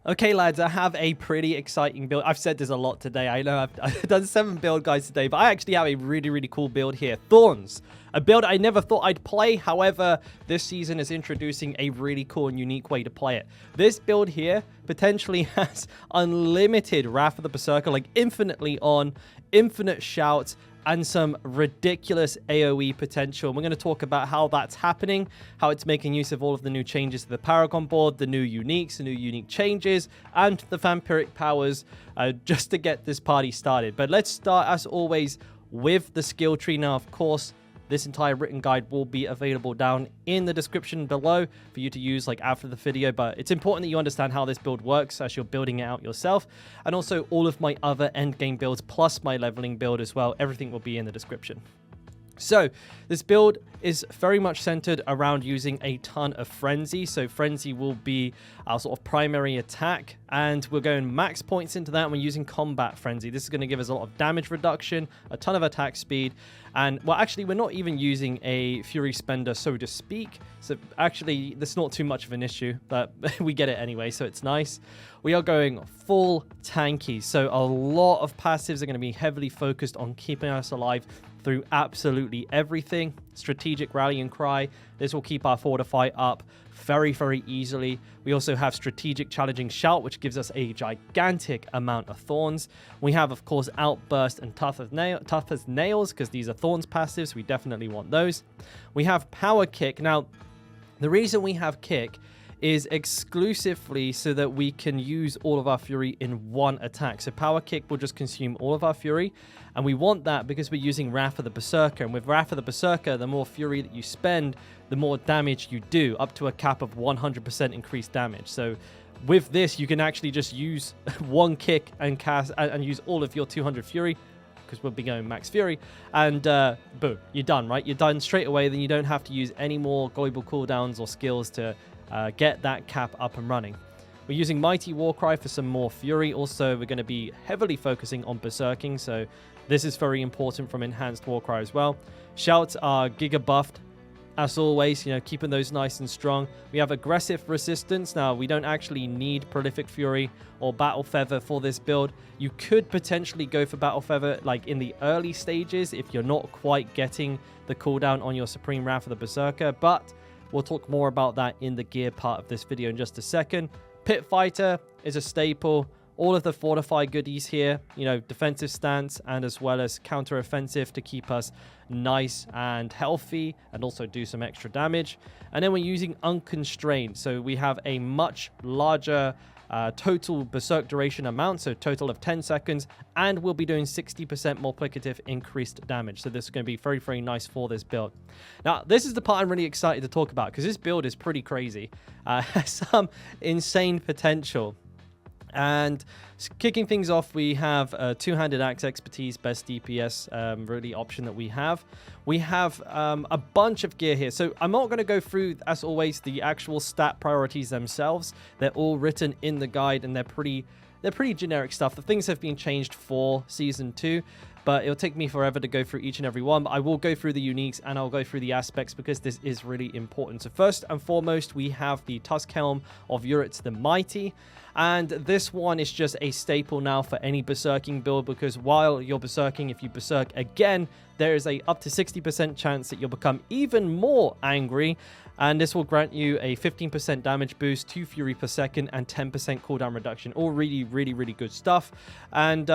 Okay, lads, I have a pretty exciting build. I've said this a lot today. I know I've done 7 build guides today, but I actually have a really cool build here. Thorns, a build I never thought I'd play. However, this season is introducing a really cool and unique way to play it. This build here potentially has unlimited Wrath of the Berserker, like infinitely on, infinite shouts, and some ridiculous AoE potential. We're going to talk about how that's happening, how it's making use of all of the new changes to the Paragon board, the new uniques, the new unique changes, and the vampiric powers, just to get this party started. But let's start, as always, with the skill tree. Now, of course, this entire written guide will be available down in the description below for you to use like after the video, but it's important that you understand how this build works as you're building it out yourself, and also all of my other endgame builds plus my leveling build as well. Everything will be in the description. So this build is very much centered around using a ton of Frenzy. So Frenzy will be our sort of primary attack, and we're going max points into that, and we're using Combat Frenzy. This is going to give us a lot of damage reduction, a ton of attack speed, and well, actually we're not even using a Fury Spender, so to speak. So actually that's not too much of an issue, but we get it anyway, so it's nice. We are going full tanky, so a lot of passives are going to be heavily focused on keeping us alive through absolutely everything. Strategic Rallying Cry, this will keep our Fortify up very easily. We also have Strategic Challenging Shout, which gives us a gigantic amount of Thorns. We have, of course, Outburst and Tough as Nails, because these are Thorns passives. We definitely want those. We have Power Kick. Now, the reason we have Kick is exclusively so that we can use all of our Fury in one attack. So Power Kick will just consume all of our Fury, and we want that because we're using Wrath of the Berserker. And with Wrath of the Berserker, the more Fury that you spend, the more damage you do, up to a cap of 100% increased damage. So with this, you can actually just use one kick and cast and use all of your 200 Fury, because we'll be going max Fury, and boom, you're done, right? You're done straight away. Then you don't have to use any more global cooldowns or skills to get that cap up and running. We're using Mighty Warcry for some more Fury. Also, we're going to be heavily focusing on Berserking, so this is very important from Enhanced Warcry as well. Shouts are Giga buffed, as always, you know, keeping those nice and strong. We have Aggressive Resistance. Now, we don't actually need Prolific Fury or Battle Feather for this build. You could potentially go for Battle Feather like in the early stages if you're not quite getting the cooldown on your Supreme Wrath of the Berserker, but we'll talk more about that in the gear part of this video in just a second. Pit Fighter is a staple. All of the Fortify goodies here, you know, defensive stance and as well as counter offensive to keep us nice and healthy and also do some extra damage. And then we're using Unconstrained. So we have a much larger total Berserk duration amount, so total of 10 seconds, and we'll be doing 60% multiplicative increased damage. So this is going to be very nice for this build. Now, this is the part I'm really excited to talk about, because this build is pretty crazy. Has some insane potential. And kicking things off, we have Two-Handed Axe Expertise, best DPS really option that we have. We have a bunch of gear here. So I'm not going to go through, as always, the actual stat priorities themselves. They're all written in the guide, and they're pretty generic stuff. The things have been changed for Season 2, but it'll take me forever to go through each and every one. But I will go through the uniques, and I'll go through the aspects because this is really important. So first and foremost, we have the Tusk Helm of Uritz the Mighty. And this one is just a staple now for any Berserking build, because while you're Berserking, if you Berserk again, there is a up to 60% chance that you'll become even more angry. And this will grant you a 15% damage boost, 2 Fury per second, and 10% cooldown reduction. All really good stuff. And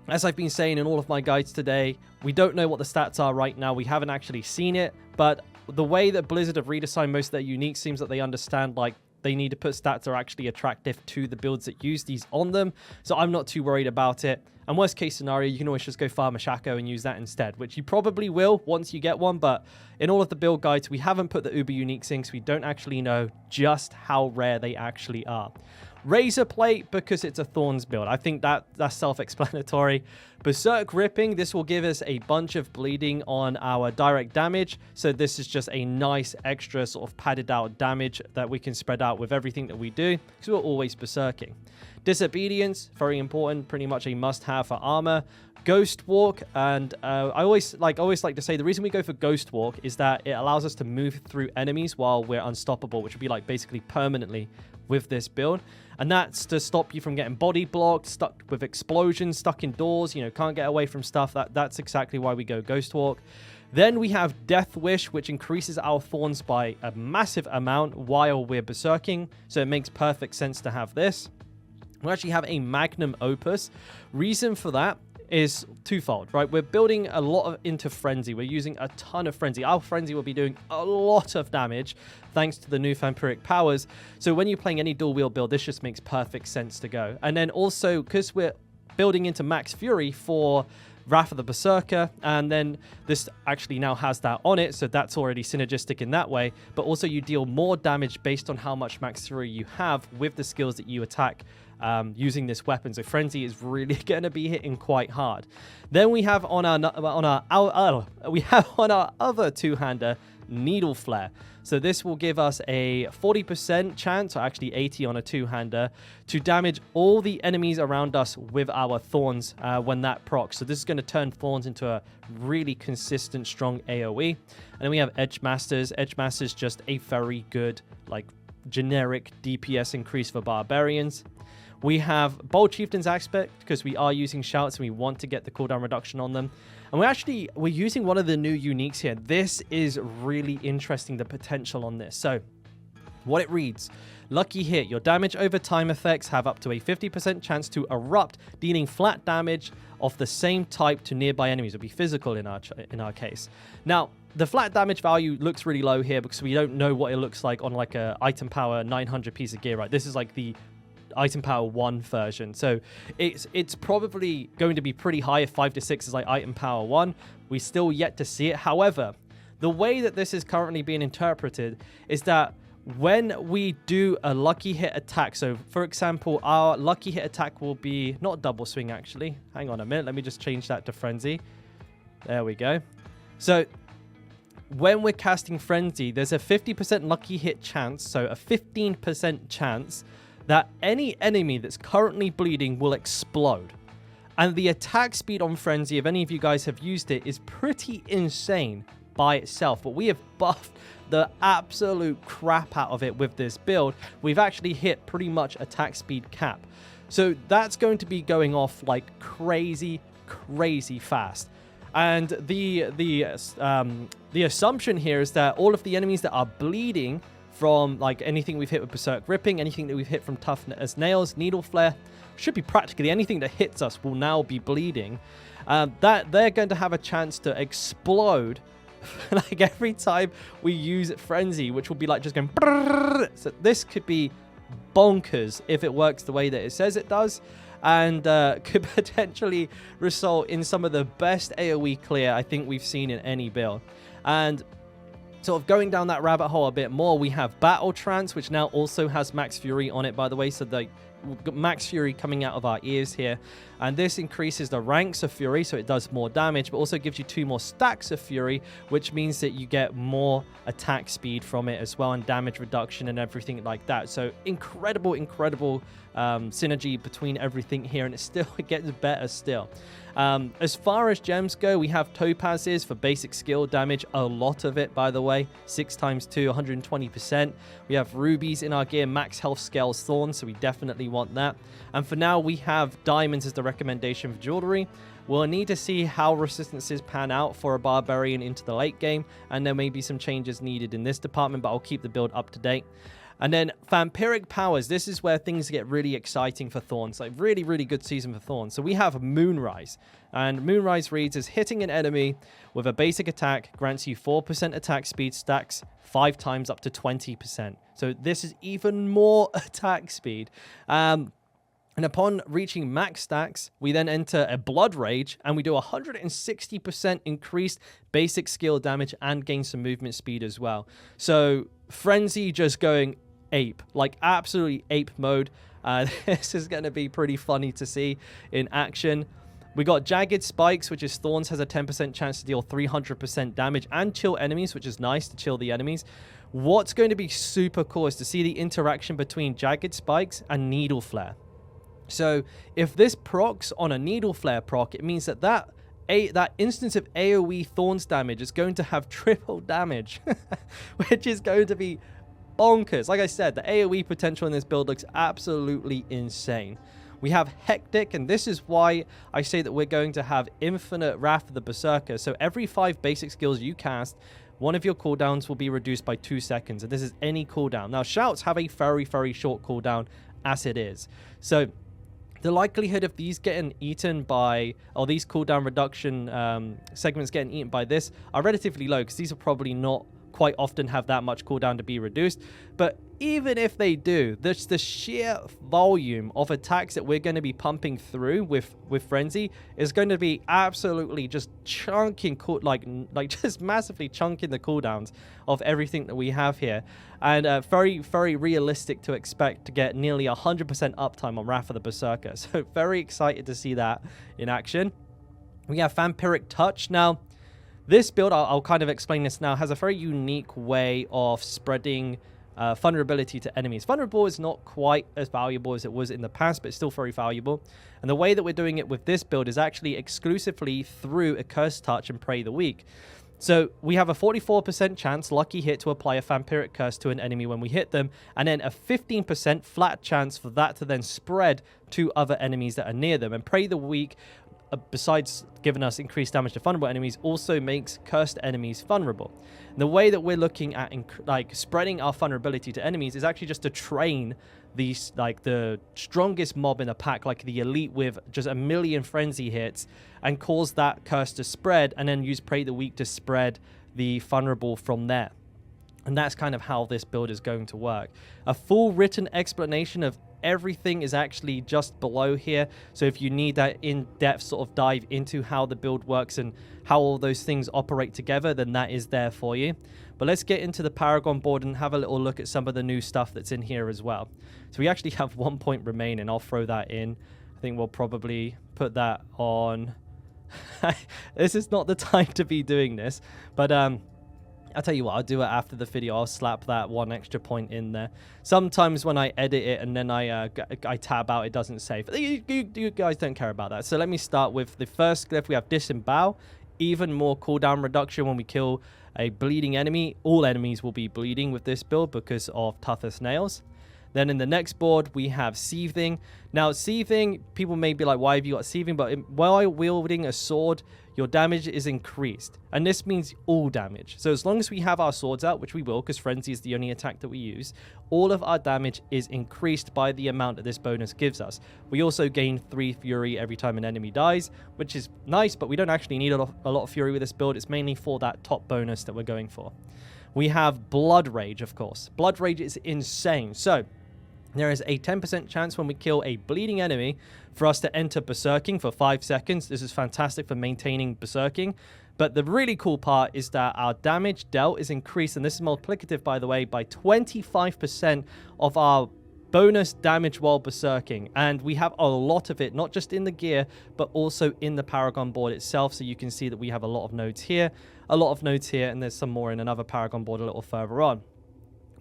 as I've been saying in all of my guides today, we don't know what the stats are right now. We haven't actually seen it, but the way that Blizzard have redesigned most of their uniques seems that they understand, like, they need to put stats that are actually attractive to the builds that use these on them. So I'm not too worried about it. And worst case scenario, you can always just go farm a Shaco and use that instead, which you probably will once you get one. But in all of the build guides, we haven't put the uber uniques in, so we don't actually know just how rare they actually are. Razor Plate, because it's a Thorns build. I think that's self-explanatory. Berserk Ripping, this will give us a bunch of bleeding on our direct damage. So this is just a nice extra sort of padded out damage that we can spread out with everything that we do, because we're always berserking. Disobedience, very important, pretty much a must-have for armor. Ghost Walk, and I always like to say the reason we go for Ghost Walk is that it allows us to move through enemies while we're unstoppable, which would be like basically permanently with this build. And that's to stop you from getting body blocked, stuck with explosions, stuck indoors, you know, can't get away from stuff. That's exactly why we go Ghost Walk. Then we have Death Wish, which increases our thorns by a massive amount while we're berserking, so it makes perfect sense to have this. We actually have a Magnum Opus. Reason for that is twofold, right? We're building a lot into Frenzy. We're using a ton of Frenzy. Our Frenzy will be doing a lot of damage thanks to the new Vampiric powers. So when you're playing any dual wield build, this just makes perfect sense to go. And then also, because we're building into Max Fury for Wrath of the Berserker, and then this actually now has that on it, so that's already synergistic in that way, but also you deal more damage based on how much Max Fury you have with the skills that you attack using this weapon. So Frenzy is really going to be hitting quite hard. Then we have on our other two-hander Needle Flare. So this will give us a 40% chance, or actually 80 on a two-hander, to damage all the enemies around us with our Thorns when that procs. So this is going to turn Thorns into a really consistent, strong AoE. And then we have Edge Masters. Edge Masters just a very good, like, generic DPS increase for Barbarians. We have Bold Chieftain's Aspect, because we are using Shouts and we want to get the cooldown reduction on them. And we're using one of the new uniques here. This is really interesting, the potential on this. So what it reads: Lucky Hit. Your damage over time effects have up to a 50% chance to erupt, dealing flat damage of the same type to nearby enemies. It'll be physical in our case. Now, the flat damage value looks really low here because we don't know what it looks like on like a item power 900 piece of gear, right? This is like the item power 1 version, so it's probably going to be pretty high if 5 to 6 is like item power 1. We still yet to see it. However, the way that this is currently being interpreted is that when we do a lucky hit attack, so for example, our lucky hit attack will be not double swing, actually. Hang on a minute, let me just change that to Frenzy. There we go. So when we're casting Frenzy, there's a 50% lucky hit chance, so a 15% chance that any enemy that's currently bleeding will explode. And the attack speed on Frenzy, if any of you guys have used it, is pretty insane by itself. But we have buffed the absolute crap out of it with this build. We've actually hit pretty much attack speed cap. So that's going to be going off like crazy, crazy fast. And the assumption here is that all of the enemies that are bleeding from like anything we've hit with Berserk Ripping, anything that we've hit from Tough as Nails, Needle Flare, should be practically anything that hits us will now be bleeding. That they're going to have a chance to explode like every time we use Frenzy, which will be like just going brrr. So this could be bonkers if it works the way that it says it does, and could potentially result in some of the best AoE clear I think we've seen in any build. And sort of going down that rabbit hole a bit more, we have Battle Trance, which now also has Max Fury on it, by the way. So we've got Max Fury coming out of our ears here. And this increases the ranks of Fury, so it does more damage, but also gives you 2 more stacks of Fury, which means that you get more attack speed from it as well, and damage reduction and everything like that. So incredible, incredible synergy between everything here, and it gets better still. As far as gems go, we have topazes for basic skill damage, a lot of it, by the way, 6 times 2, 120%. We have rubies in our gear, max health scales Thorns, so we definitely want that. And for now, we have diamonds as the recommendation for jewelry. We'll need to see how resistances pan out for a Barbarian into the late game, and there may be some changes needed in this department, but I'll keep the build up to date. And then Vampiric powers. This is where things get really exciting for Thorns. Like really, really good season for Thorns. So we have Moonrise. And Moonrise reads as hitting an enemy with a basic attack grants you 4% attack speed, stacks 5 times up to 20%. So this is even more attack speed. And upon reaching max stacks, we then enter a Blood Rage, and we do 160% increased basic skill damage and gain some movement speed as well. So Frenzy just going ape, like absolutely ape mode. This is going to be pretty funny to see in action. We got Jagged Spikes, which is Thorns has a 10% chance to deal 300% damage and chill enemies, which is nice to chill the enemies. What's going to be super cool is to see the interaction between Jagged Spikes and Needle Flare. So if this procs on a needle flare proc, it means that that instance of AoE Thorns damage is going to have triple damage, which is going to be bonkers. Like I said, the AoE potential in this build looks absolutely insane. We have Hectic, and this is why I say that we're going to have infinite Wrath of the Berserker. So every 5 basic skills you cast, one of your cooldowns will be reduced by 2 seconds, and this is any cooldown. Now, shouts have a very, very short cooldown as it is. So the likelihood of these getting eaten by, or these cooldown reduction segments getting eaten by this are relatively low, because these will probably not quite often have that much cooldown to be reduced. But even if they do, there's the sheer volume of attacks that we're going to be pumping through with Frenzy is going to be absolutely just chunking, like just massively chunking the cooldowns of everything that we have here. And very, very realistic to expect to get nearly 100% uptime on Wrath of the Berserker. So very excited to see that in action. We have Vampiric Touch. Now, this build, I'll kind of explain this now, has a very unique way of spreading vulnerability to enemies. Vulnerable is not quite as valuable as it was in the past, but it's still very valuable. And the way that we're doing it with this build is actually exclusively through a Curse Touch and Pray the Weak. So we have a 44% chance, lucky hit, to apply a Vampiric Curse to an enemy when we hit them, and then a 15% flat chance for that to then spread to other enemies that are near them. And Pray the Weak, besides giving us increased damage to vulnerable enemies, also makes cursed enemies vulnerable. And the way that we're looking at spreading our vulnerability to enemies is actually just to train these, like, the strongest mob in a pack, like the elite with just 1,000,000 frenzy hits, and cause that curse to spread, and then use Pray the Weak to spread the vulnerable from there. And that's kind of how this build is going to work. A full written explanation of everything is actually just below here. So if you need that in-depth sort of dive into how the build works and how all those things operate together, then that is there for you. But let's get into the Paragon board and have a little look at some of the new stuff that's in here as well. So we actually have 1 point remaining. I'll throw that in. I think we'll probably put that on. This is not the time to be doing this, but I'll tell you what, I'll do it after the video. I'll slap that 1 extra point in there. Sometimes when I edit it and then I tab out, it doesn't save. You guys don't care about that. So let me start with the first glyph. We have Disembowel. Even more cooldown reduction when we kill a bleeding enemy. All enemies will be bleeding with this build because of Toughness Nails. Then in the next board, we have Seething. Now, Seething, people may be like, why have you got Seething? But while wielding a sword, your damage is increased. And this means all damage. So as long as we have our swords out, which we will, because Frenzy is the only attack that we use, all of our damage is increased by the amount that this bonus gives us. We also gain 3 Fury every time an enemy dies, which is nice, but we don't actually need a lot of Fury with this build. It's mainly for that top bonus that we're going for. We have Blood Rage, of course. Blood Rage is insane. So there is a 10% chance when we kill a bleeding enemy for us to enter Berserking for 5 seconds. This is fantastic for maintaining Berserking. But the really cool part is that our damage dealt is increased, and this is multiplicative, by the way, by 25% of our bonus damage while Berserking. And we have a lot of it, not just in the gear, but also in the Paragon board itself. So you can see that we have a lot of nodes here, a lot of nodes here, and there's some more in another Paragon board a little further on.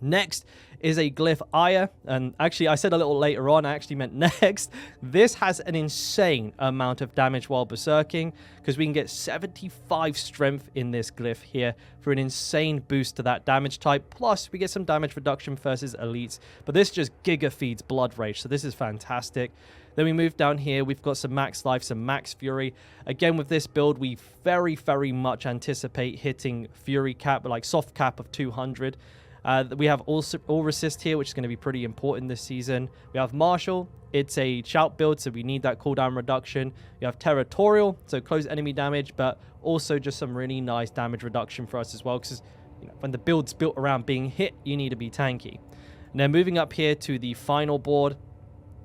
Next is a glyph Aya, and actually I said a little later on, I actually meant next. This has an insane amount of damage while Berserking, because we can get 75 strength in this glyph here for an insane boost to that damage type, plus we get some damage reduction versus elites, but this just giga feeds Blood Rage, so this is fantastic. Then we move down here, we've got some max life, some max fury. Again, with this build, we very, very much anticipate hitting fury cap, like soft cap of 200. We have all resist here, which is going to be pretty important this season. We have Martial. It's a shout build, so we need that cooldown reduction. We have Territorial, so close enemy damage, but also just some really nice damage reduction for us as well, because when the build's built around being hit, you need to be tanky. And then moving up here to the final board,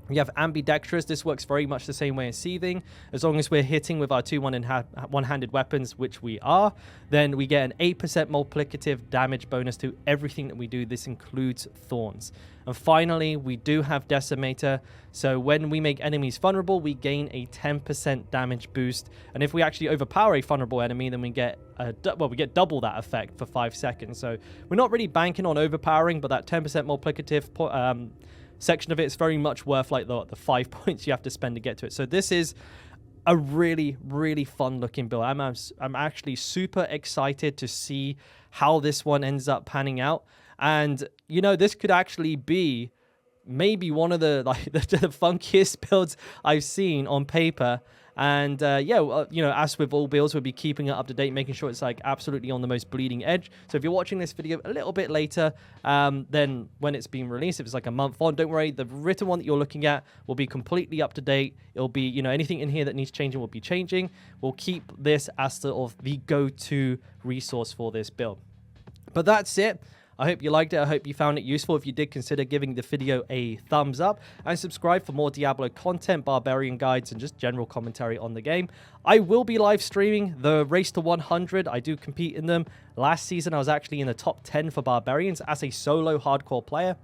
we have Ambidextrous. This works very much the same way as Seething. As long as we're hitting with our 2 one-handed weapons, which we are, then we get an 8% multiplicative damage bonus to everything that we do. This includes Thorns. And finally, we do have Decimator. So when we make enemies vulnerable, we gain a 10% damage boost. And if we actually overpower a vulnerable enemy, then we get double that effect for 5 seconds. So we're not really banking on overpowering, but that 10% multiplicative section of it. It's very much worth like the 5 points you have to spend to get to it. So this is a really, really fun looking build. I'm actually super excited to see how this one ends up panning out. And, you know, this could actually be maybe one of the the funkiest builds I've seen on paper. And yeah, you know, as with all builds, we'll be keeping it up to date, making sure it's like absolutely on the most bleeding edge. So if you're watching this video a little bit later than when it's being released, if it's like a month on, don't worry, the written one that you're looking at will be completely up to date. It'll be, you know, anything in here that needs changing will be changing. We'll keep this as sort of the go-to resource for this build. But that's it. I hope you liked it. I hope you found it useful. If you did, consider giving the video a thumbs up and subscribe for more Diablo content, Barbarian guides, and just general commentary on the game. I will be live streaming the Race to 100. I do compete in them. Last season, I was actually in the top 10 for Barbarians as a solo hardcore player.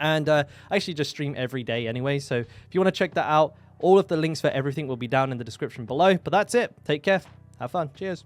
And I actually just stream every day anyway. So if you want to check that out, all of the links for everything will be down in the description below. But that's it. Take care. Have fun. Cheers.